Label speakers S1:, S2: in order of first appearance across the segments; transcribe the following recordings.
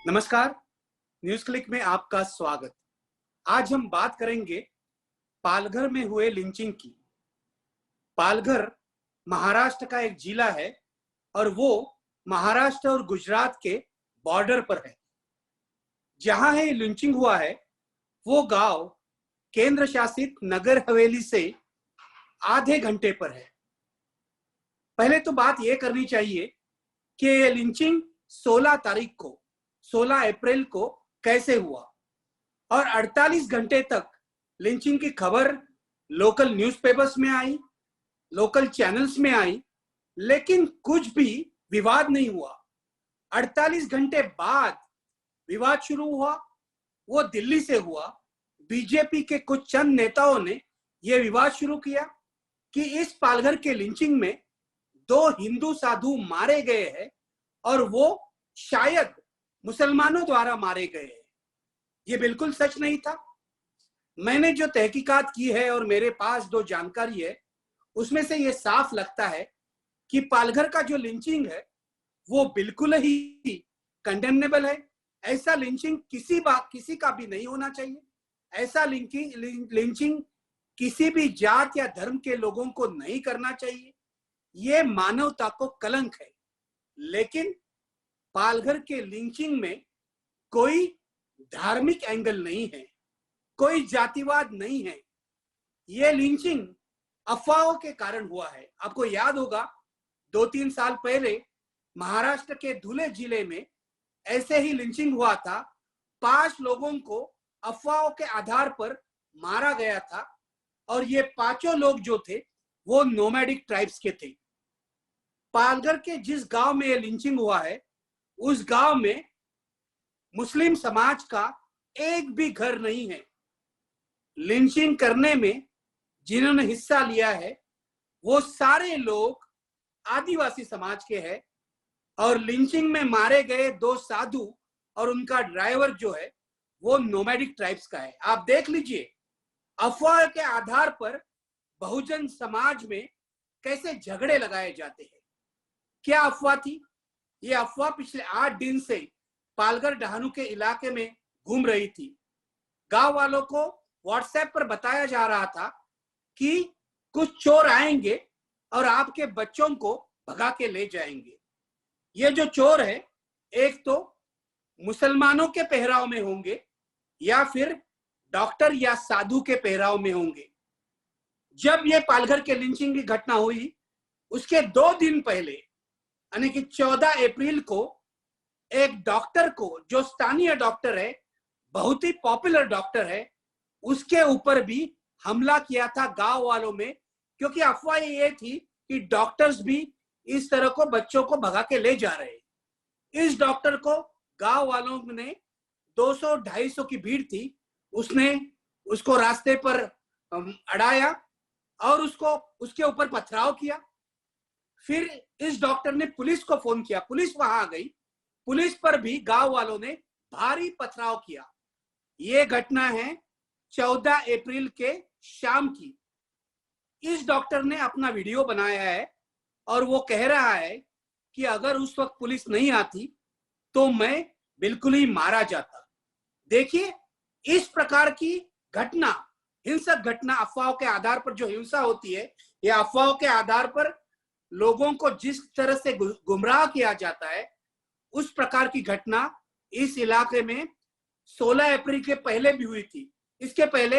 S1: नमस्कार, news click में आपका स्वागत। आज हम बात करेंगे पालघर में हुए लिंचिंग की। पालघर महाराष्ट्र का एक जिला है और वो महाराष्ट्र और गुजरात के बॉर्डर पर है। जहां है लिंचिंग हुआ है वो गांव केंद्र शासित नगर हवेली से आधे घंटे पर है। पहले तो बात यह करनी चाहिए कि ये लिंचिंग 16 अप्रैल को कैसे हुआ और 48 घंटे तक लिंचिंग की खबर लोकल न्यूज़पेपर्स में आई, लोकल चैनल्स में आई, लेकिन कुछ भी विवाद नहीं हुआ। 48 घंटे बाद विवाद शुरू हुआ। वो दिल्ली से हुआ। बीजेपी के कुछ चंद नेताओं ने यह विवाद शुरू किया कि इस पालघर के लिंचिंग में 2 हिंदू साधु मारे गए हैं और वो शायद मुसलमानों द्वारा मारे गए हैं। ये बिल्कुल सच नहीं था। मैंने जो तहकीकात की है और मेरे पास 2 जानकारी है, उसमें से ये साफ लगता है कि पालघर का जो लिंचिंग है वो बिल्कुल ही कंडेमनेबल है। ऐसा लिंचिंग किसी का भी नहीं होना चाहिए। ऐसा लिंचिंग किसी भी जात या धर्म के लोगों को नहीं करना चाहिए। ये मानवता को कलंक है। लेकिन पालघर के लिंचिंग में कोई धार्मिक एंगल नहीं है, कोई जातिवाद नहीं है। ये लिंचिंग अफवाहों के कारण हुआ है। आपको याद होगा 2-3 साल पहले महाराष्ट्र के धुले जिले में ऐसे ही लिंचिंग हुआ था। 5 लोगों को अफवाहों के आधार पर मारा गया था और ये 5 लोग जो थे वो नोमैडिक ट्राइब्स के थे। पालघर के जिस गांव में ये लिंचिंग हुआ है उस गांव में मुस्लिम समाज का एक भी घर नहीं है। लिंचिंग करने में जिन्होंने हिस्सा लिया है वो सारे लोग आदिवासी समाज के हैं और लिंचिंग में मारे गए 2 साधु और उनका ड्राइवर जो है वो नोमैडिक ट्राइब्स का है। आप देख लीजिए अफवाह के आधार पर बहुजन समाज में कैसे झगड़े लगाए जाते हैं। क्या अफवाह थी? ये अफवाह पिछले 8 दिन से पालघर डहाणू के इलाके में घूम रही थी। गांव वालों को व्हाट्सएप पर बताया जा रहा था कि कुछ चोर आएंगे और आपके बच्चों को भगा के ले जाएंगे। ये जो चोर है एक तो मुसलमानों के पहराव में होंगे या फिर डॉक्टर या साधु के पहराव में होंगे। जब ये पालघर के लिंचिंग की घटना हुई उसके 2 दिन पहले यानी कि 14 अप्रैल को एक डॉक्टर को, जो स्थानीय डॉक्टर है, बहुत ही पॉपुलर डॉक्टर है, उसके ऊपर भी हमला किया था गांव वालों में, क्योंकि अफवाह ये थी कि डॉक्टर्स भी इस तरह को बच्चों को भगा के ले जा रहे हैं। इस डॉक्टर को गांव वालों ने 200-250 की भीड़ थी, उसने उसको रास्ते पर अड़ाया और उसके ऊपर पथराव किया। फिर इस डॉक्टर ने पुलिस को फोन किया, पुलिस वहां आ गई। पुलिस पर भी गांव वालों ने भारी पथराव किया। ये घटना है 14 अप्रैल के शाम की। इस डॉक्टर ने अपना वीडियो बनाया है और वो कह रहा है कि अगर उस वक्त पुलिस नहीं आती तो मैं बिल्कुल ही मारा जाता। देखिए, इस प्रकार की घटना, हिंसक घटना, अफवाहों के आधार पर जो हिंसा होती है, या अफवाहों के आधार पर लोगों को जिस तरह से गुमराह किया जाता है, उस प्रकार की घटना इस इलाके में 16 अप्रैल के पहले भी हुई थी। इसके पहले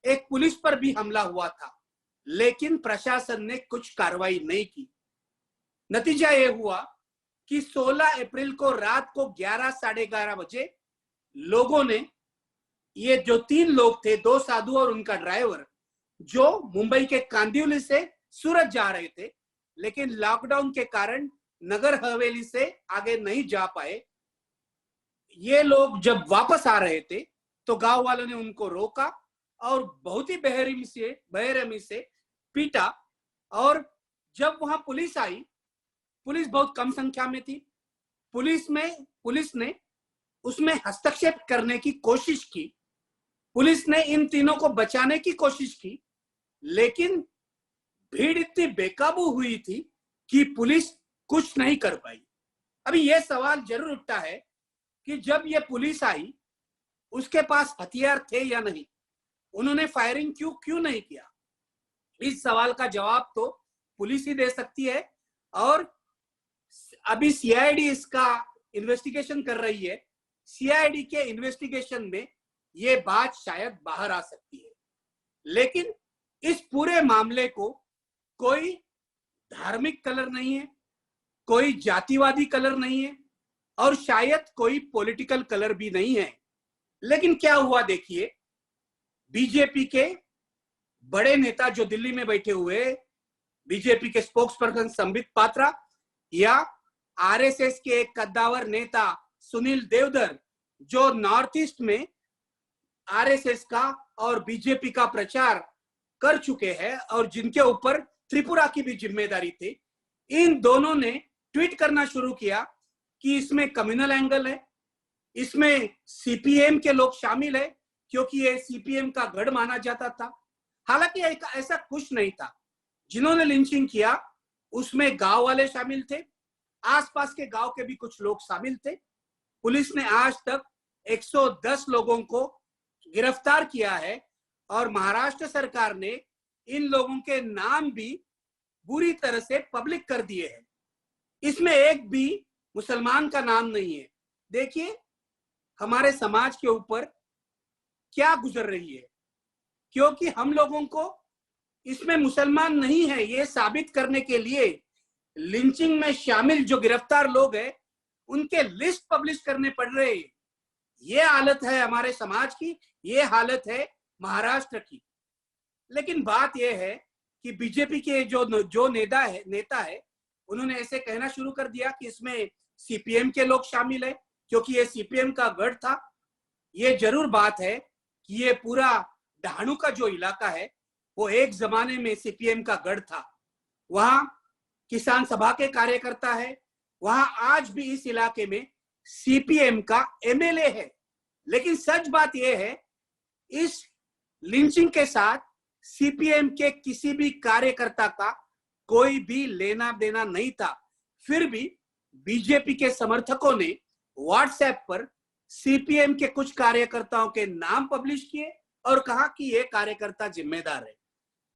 S1: एक पुलिस पर भी हमला हुआ था, लेकिन प्रशासन ने कुछ कार्रवाई नहीं की। नतीजा यह हुआ कि 16 अप्रैल को रात को 11 साढ़े 11 बजे लोगों ने, ये जो 3 लोग थे, 2 साधु और उनका ड्राइवर, जो मुंबई के कांदिवली से सूरत जा रहे थे, लेकिन लॉकडाउन के कारण नगर हवेली से आगे नहीं जा पाए। ये लोग जब वापस आ रहे थे तो गांव वालों ने उनको रोका और बहुत ही बेरहमी से पीटा। और जब वहां पुलिस आई, पुलिस बहुत कम संख्या में थी, पुलिस ने उसमें हस्तक्षेप करने की कोशिश की। पुलिस ने इन तीनों को बचाने की कोशिश की, लेकिन भीड़ इतनी बेकाबू हुई थी कि पुलिस कुछ नहीं कर पाई। अभी यह सवाल जरूर उठता है कि जब ये पुलिस आई उसके पास हथियार थे या नहीं, उन्होंने फायरिंग क्यों नहीं किया? इस सवाल का जवाब तो पुलिस ही दे सकती है, और अभी सीआईडी इसका इन्वेस्टिगेशन कर रही है। सीआईडी के इन्वेस्टिगेशन में ये बात शायद बाहर आ सकती है, लेकिन इस पूरे मामले को कोई धार्मिक कलर नहीं है, कोई जातिवादी कलर नहीं है, और शायद कोई पॉलिटिकल कलर भी नहीं है। लेकिन क्या हुआ देखिए, बीजेपी के बड़े नेता जो दिल्ली में बैठे हुए, बीजेपी के स्पोक्स पर्सन संबित पात्रा या आरएसएस के एक कद्दावर नेता सुनील देवधर, जो नॉर्थ ईस्ट में आरएसएस का और बीजेपी का प्रचार कर चुके हैं और जिनके ऊपर त्रिपुरा की भी जिम्मेदारी थी, इन दोनों ने ट्वीट करना शुरू किया कि इसमें कम्युनल एंगल है, इसमें सीपीएम के लोग शामिल है, क्योंकि ये सीपीएम का गढ़ माना जाता था। हालांकि ऐसा कुछ नहीं था। जिन्होंने लिंचिंग किया उसमें गांव वाले शामिल थे, आसपास के गांव के भी कुछ लोग शामिल थे। पुलिस ने आज तक 110 लोगों को गिरफ्तार किया है और महाराष्ट्र सरकार ने इन लोगों के नाम भी बुरी तरह से पब्लिक कर दिए हैं। इसमें एक भी मुसलमान का नाम नहीं है। देखिए हमारे समाज के ऊपर क्या गुजर रही है, क्योंकि हम लोगों को इसमें मुसलमान नहीं है ये साबित करने के लिए लिंचिंग में शामिल जो गिरफ्तार लोग हैं उनके लिस्ट पब्लिश करने पड़ रहे हैं। ये हालत है हमारे समाज की, ये हालत है महाराष्ट्र की। लेकिन बात यह है कि बीजेपी के जो नेता है उन्होंने ऐसे कहना शुरू कर दिया कि इसमें सीपीएम के लोग शामिल है, क्योंकि ये सीपीएम का गढ़ था। ये जरूर बात है कि ये पूरा डहाणू का जो इलाका है वो एक जमाने में सीपीएम का गढ़ था। वहां किसान सभा के कार्यकर्ता है, वहां आज भी इस इलाके में सीपीएम का एमएलए है। लेकिन सच बात यह है, इस लिंचिंग के साथ सीपीएम के किसी भी कार्यकर्ता का कोई भी लेना देना नहीं था। फिर भी बीजेपी के समर्थकों ने व्हाट्सएप पर सीपीएम के कुछ कार्यकर्ताओं के नाम पब्लिश किए और कहा कि ये कार्यकर्ता जिम्मेदार है।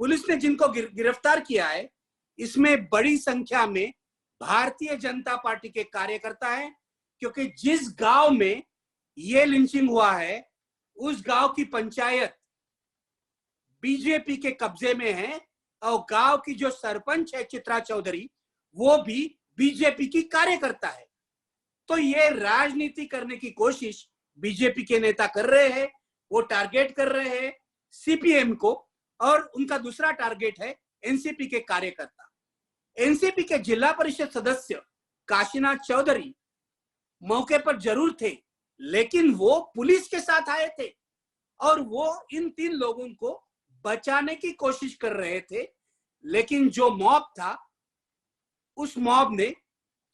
S1: पुलिस ने जिनको गिरफ्तार किया है इसमें बड़ी संख्या में भारतीय जनता पार्टी के कार्यकर्ता हैं, क्योंकि जिस गांव में ये लिंचिंग हुआ है उस गांव की पंचायत बीजेपी के कब्जे में है और गांव की जो सरपंच है चित्रा चौधरी वो भी बीजेपी की कार्यकर्ता है। तो ये राजनीति करने की कोशिश बीजेपी के नेता कर रहे हैं। वो टारगेट कर रहे हैं सीपीएम को और उनका दूसरा टारगेट है एनसीपी के कार्यकर्ता। एनसीपी के जिला परिषद सदस्य काशीनाथ चौधरी मौके पर जरूर थे, लेकिन वो पुलिस के साथ आए थे और वो इन 3 लोगों को बचाने की कोशिश कर रहे थे। लेकिन जो मॉब था उस मॉब ने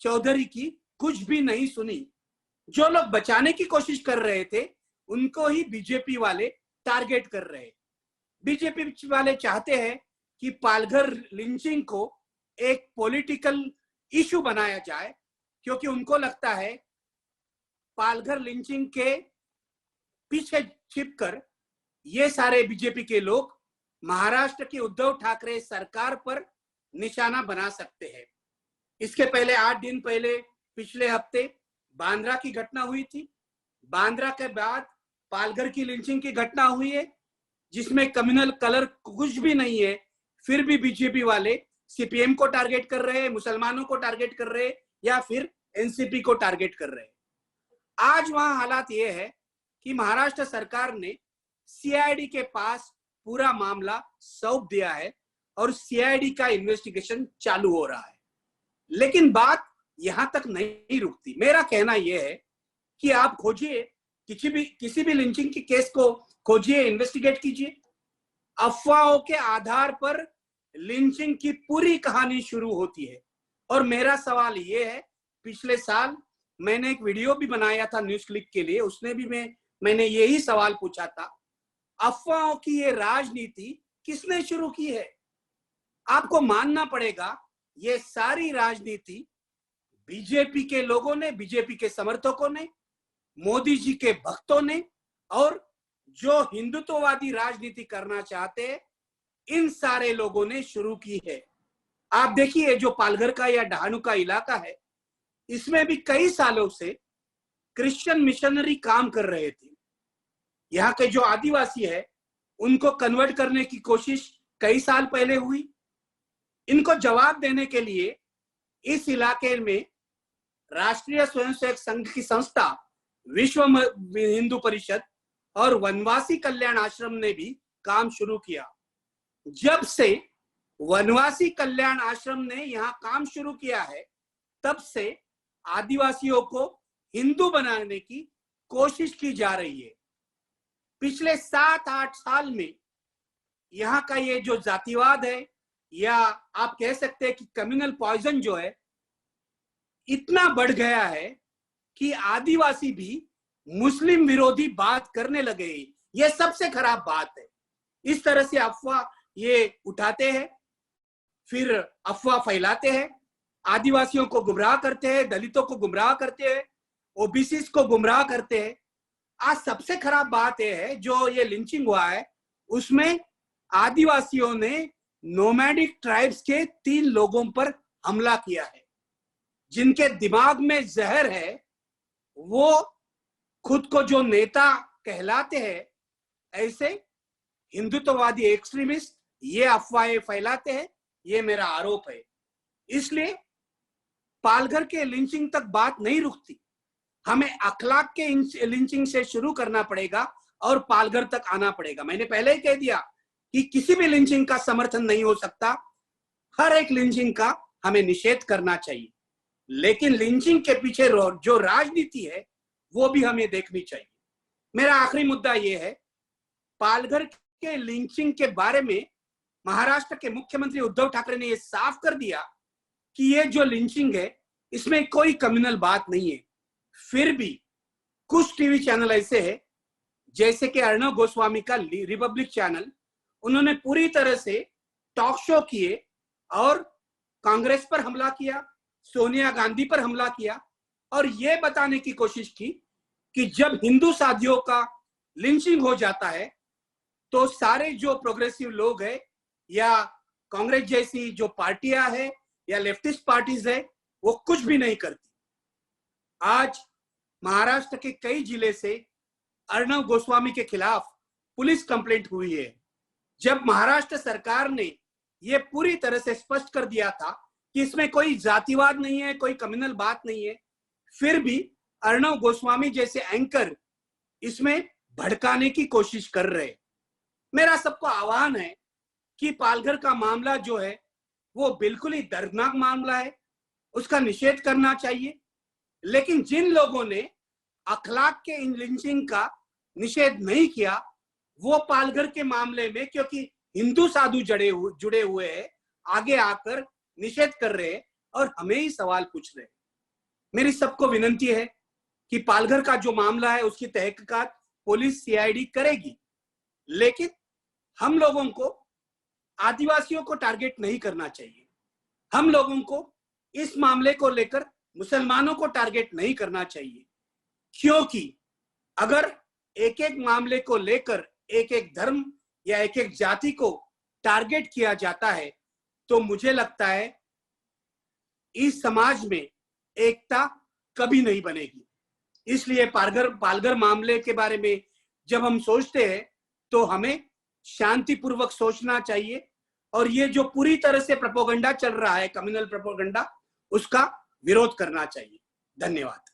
S1: चौधरी की कुछ भी नहीं सुनी। जो लोग बचाने की कोशिश कर रहे थे उनको ही बीजेपी वाले टारगेट कर रहे हैं। बीजेपी वाले चाहते हैं कि पालघर लिंचिंग को एक पॉलिटिकल इशू बनाया जाए, क्योंकि उनको लगता है पालघर लिंचिंग के पीछे छिपकर ये सारे बीजेपी के लोग महाराष्ट्र की उद्धव ठाकरे सरकार पर निशाना बना सकते हैं। इसके पहले 8 दिन पहले पिछले हफ्ते बांद्रा की घटना हुई थी। बांद्रा के बाद पालघर की लिंचिंग की घटना हुई है, जिसमें कम्युनल कलर कुछ भी नहीं है। फिर भी बीजेपी वाले सीपीएम को टारगेट कर रहे हैं, मुसलमानों को टारगेट कर रहे हैं या फिर एनसीपी को टारगेट कर रहे हैं। आज वहां हालात ये है कि महाराष्ट्र सरकार ने सीआईडी के पास पूरा मामला सौंप दिया है और सीआईडी का इन्वेस्टिगेशन चालू हो रहा है। लेकिन बात यहां तक नहीं रुकती। मेरा कहना यह है कि आप खोजिए, किसी भी लिंचिंग की केस को खोजिए, इन्वेस्टिगेट कीजिए। अफवाहों के आधार पर लिंचिंग की पूरी कहानी शुरू होती है। और मेरा सवाल यह है, पिछले साल मैंने एक वीडियो भी बनाया था न्यूज क्लिक के लिए, उसने भी मैंने यही सवाल पूछा था, अफवाहों की ये राजनीति किसने शुरू की है? आपको मानना पड़ेगा ये सारी राजनीति बीजेपी के लोगों ने, बीजेपी के समर्थकों ने, मोदी जी के भक्तों ने और जो हिंदुत्ववादी राजनीति करना चाहते हैं, इन सारे लोगों ने शुरू की है। आप देखिए, जो पालघर का या डहाणू का इलाका है, इसमें भी कई सालों से क्रिश्चियन मिशनरी काम कर रहे थे। यहाँ के जो आदिवासी है, उनको कन्वर्ट करने की कोशिश कई साल पहले हुई। इनको जवाब देने के लिए इस इलाके में राष्ट्रीय स्वयंसेवक संघ की संस्था, विश्व हिंदू परिषद और वनवासी कल्याण आश्रम ने भी काम शुरू किया। जब से वनवासी कल्याण आश्रम ने यहाँ काम शुरू किया है, तब से आदिवासियों को हिंदू बनाने की कोशिश की जा रही है। पिछले 7-8 साल में यहाँ का ये जो जातिवाद है, या आप कह सकते हैं कि कम्युनल पॉइजन जो है, इतना बढ़ गया है कि आदिवासी भी मुस्लिम विरोधी बात करने लगे। ये सबसे खराब बात है। इस तरह से अफवाह ये उठाते हैं, फिर अफवाह फैलाते हैं, आदिवासियों को गुमराह करते हैं, दलितों को गुमराह करते हैं, ओबीसी को गुमराह करते हैं। आज सबसे खराब बात यह है, जो ये लिंचिंग हुआ है, उसमें आदिवासियों ने नोमैडिक ट्राइब्स के 3 लोगों पर हमला किया है, जिनके दिमाग में जहर है। वो खुद को जो नेता कहलाते हैं, ऐसे हिंदुत्ववादी एक्सट्रीमिस्ट ये अफवाहें फैलाते हैं। ये मेरा आरोप है। इसलिए पालघर के लिंचिंग तक बात नहीं रुकती। हमें अखलाक के लिंचिंग से शुरू करना पड़ेगा और पालघर तक आना पड़ेगा। मैंने पहले ही कह दिया कि किसी भी लिंचिंग का समर्थन नहीं हो सकता। हर एक लिंचिंग का हमें निषेध करना चाहिए, लेकिन लिंचिंग के पीछे जो राजनीति है, वो भी हमें देखनी चाहिए। मेरा आखिरी मुद्दा ये है, पालघर के लिंचिंग के बारे में महाराष्ट्र के मुख्यमंत्री उद्धव ठाकरे ने ये साफ कर दिया कि ये जो लिंचिंग है, इसमें कोई कम्युनल बात नहीं है। फिर भी कुछ टीवी चैनल ऐसे हैं, जैसे कि अर्णव गोस्वामी का रिपब्लिक चैनल, उन्होंने पूरी तरह से टॉक शो किए और कांग्रेस पर हमला किया, सोनिया गांधी पर हमला किया, और यह बताने की कोशिश की कि जब हिंदू साथियों का लिंचिंग हो जाता है, तो सारे जो प्रोग्रेसिव लोग हैं या कांग्रेस जैसी जो पार्टियां हैं या लेफ्टिस्ट पार्टीज है, वो कुछ भी नहीं करती। आज महाराष्ट्र के कई जिले से अर्णव गोस्वामी के खिलाफ पुलिस कंप्लेंट हुई है। जब महाराष्ट्र सरकार ने यह पूरी तरह से स्पष्ट कर दिया था कि इसमें कोई जातिवाद नहीं है, कोई कम्युनल बात नहीं है, फिर भी अर्णव गोस्वामी जैसे एंकर इसमें भड़काने की कोशिश कर रहे। मेरा सबको आह्वान है कि पालघर का मामला जो है, वो बिल्कुल ही दर्दनाक मामला है, उसका निषेध करना चाहिए। लेकिन जिन लोगों ने अखलाक के इन लिंचिंग का निषेध नहीं किया, वो पालघर के मामले में, क्योंकि हिंदू साधु जुड़े हुए हैं, आगे आकर निषेध कर रहे हैं और हमें ही सवाल पूछ रहे हैं। मेरी सबको विनंती है कि पालघर का जो मामला है, उसकी तहकीकात पुलिस सीआईडी करेगी, लेकिन हम लोगों को आदिवासियों को टारगेट नहीं करना चाहिए। हम लोगों को इस मामले को लेकर मुसलमानों को टारगेट नहीं करना चाहिए, क्योंकि अगर एक एक मामले को लेकर एक एक धर्म या एक एक जाति को टारगेट किया जाता है, तो मुझे लगता है इस समाज में एकता कभी नहीं बनेगी। इसलिए पालघर मामले के बारे में जब हम सोचते हैं, तो हमें शांतिपूर्वक सोचना चाहिए, और ये जो पूरी तरह से प्रोपेगेंडा चल रहा है, कम्युनल प्रोपेगेंडा, उसका विरोध करना चाहिए। धन्यवाद।